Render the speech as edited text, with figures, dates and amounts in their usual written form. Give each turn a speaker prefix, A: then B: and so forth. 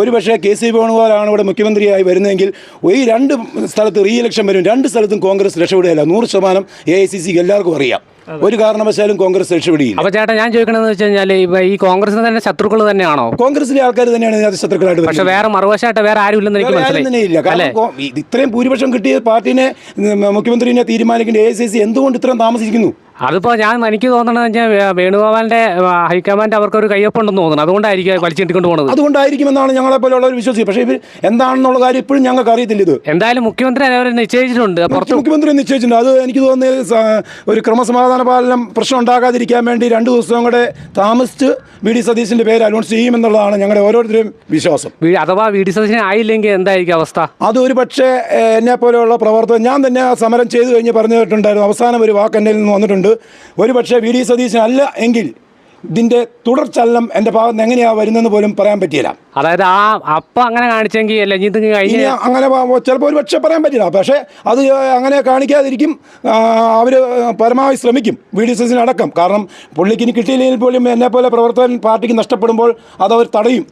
A: ഒരു പക്ഷേ K C വേണുഗോപാലാണ് ഇവിടെ മുഖ്യമന്ത്രിയായി വരുന്നതെങ്കിൽ ഈ രണ്ട് സ്ഥലത്ത് റീ ഇലക്ഷൻ വരും. രണ്ട് സ്ഥലത്തും കോൺഗ്രസ് രക്ഷപ്പെടുകയില്ല. 100% AICC എല്ലാവർക്കും അറിയാം. ഒരു കാരണവശാലും കോൺഗ്രസ് രക്ഷപ്പെടുകയില്ല.
B: അപ്പോൾ ചേട്ടാ ഞാൻ ചോദിക്കണമെന്ന് വെച്ച് കഴിഞ്ഞാൽ ഈ കോൺഗ്രസിന് തന്നെ ശത്രുക്കൾ തന്നെയാണോ?
A: കോൺഗ്രസിലെ ആൾക്കാർ തന്നെയാണ് ഇതിനകത്ത് ശത്രുക്കളായിട്ട്.
B: പക്ഷേ വേറെ മറുവശമായിട്ട് വേറെ ആരും ഇല്ലെന്ന് എനിക്ക്
A: മനസ്സിലായില്ല. കാരണം ഇത്രയും ഭൂരിപക്ഷം കിട്ടിയ പാർട്ടിനെ മുഖ്യമന്ത്രിനെ തീരുമാനിക്കേണ്ട AICC എന്തുകൊണ്ട് ഇത്രയും താമസിക്കുന്നു?
B: അതിപ്പോൾ എനിക്ക് തോന്നുന്നത് വെച്ചാൽ വേണുഗോപാലിന്റെ ഹൈക്കമാൻഡ് അവർക്കൊരു കയ്യൊപ്പുണ്ടെന്ന് തോന്നുന്നു. അതുകൊണ്ടായിരിക്കും വലിച്ചിട്ടിക്കൊണ്ട് പോകുന്നത്.
A: അതുകൊണ്ടായിരിക്കുമെന്നാണ് ഞങ്ങളെ പോലെയുള്ളവർ വിശ്വസിക്കുക. പക്ഷേ ഇവർ എന്താണെന്നുള്ള കാര്യം ഇപ്പോഴും ഞങ്ങൾക്ക് അറിയത്തില്ല. ഇത്
B: എന്തായാലും മുഖ്യമന്ത്രി അവരെ നിശ്ചയിച്ചിട്ടുണ്ട്.
A: മുഖ്യമന്ത്രി നിശ്ചയിച്ചിട്ടുണ്ട്. അത് എനിക്ക് തോന്നുന്നത് ഒരു ക്രമസമാധാന പാലനം പ്രശ്നം ഉണ്ടാകാതിരിക്കാൻ വേണ്ടി 2 ദിവസം കൂടെ താമസിച്ച് VD സതീശന്റെ പേര് അനൗൺസ് ചെയ്യുമെന്നുള്ളതാണ് ഞങ്ങളുടെ ഓരോരുത്തരുടെയും വിശ്വാസം.
B: അഥവാ VD സതീശൻ ആയില്ലെങ്കിൽ എന്തായിരിക്കും അവസ്ഥ?
A: അതൊരു പക്ഷേ എന്നെ പോലെയുള്ള പ്രവർത്തകർ ഞാൻ തന്നെ ആ സമരം ചെയ്തു കഴിഞ്ഞ് പറഞ്ഞിട്ടുണ്ടായിരുന്നു. അവസാനം ഒരു വാക്ക് എന്നിൽ നിന്ന് വന്നിട്ടുണ്ട്. ഒരു പക്ഷേ VD സതീശൻ അല്ല എങ്കിൽ ഇതിന്റെ തുടർച്ചലനം എൻ്റെ ഭാഗത്ത് എങ്ങനെയാണ് വരുന്നതെന്ന് പോലും പറയാൻ പറ്റിയില്ല.
B: അതായത് അപ്പം അങ്ങനെ കാണിച്ചെങ്കിൽ അല്ല
A: ഇനി അങ്ങനെ ചിലപ്പോൾ ഒരു പക്ഷേ പറയാൻ പറ്റില്ല. പക്ഷേ അത് അങ്ങനെ കാണിക്കാതിരിക്കും. അവർ പരമാവധി ശ്രമിക്കും, VD സതീശൻ അടക്കം. കാരണം പുള്ളിക്ക് ഇനി കിട്ടിയില്ലെങ്കിൽ പോലും എന്നെ പോലെ പ്രവർത്തകൻ പാർട്ടിക്ക് നഷ്ടപ്പെടുമ്പോൾ അതവർ തടയും.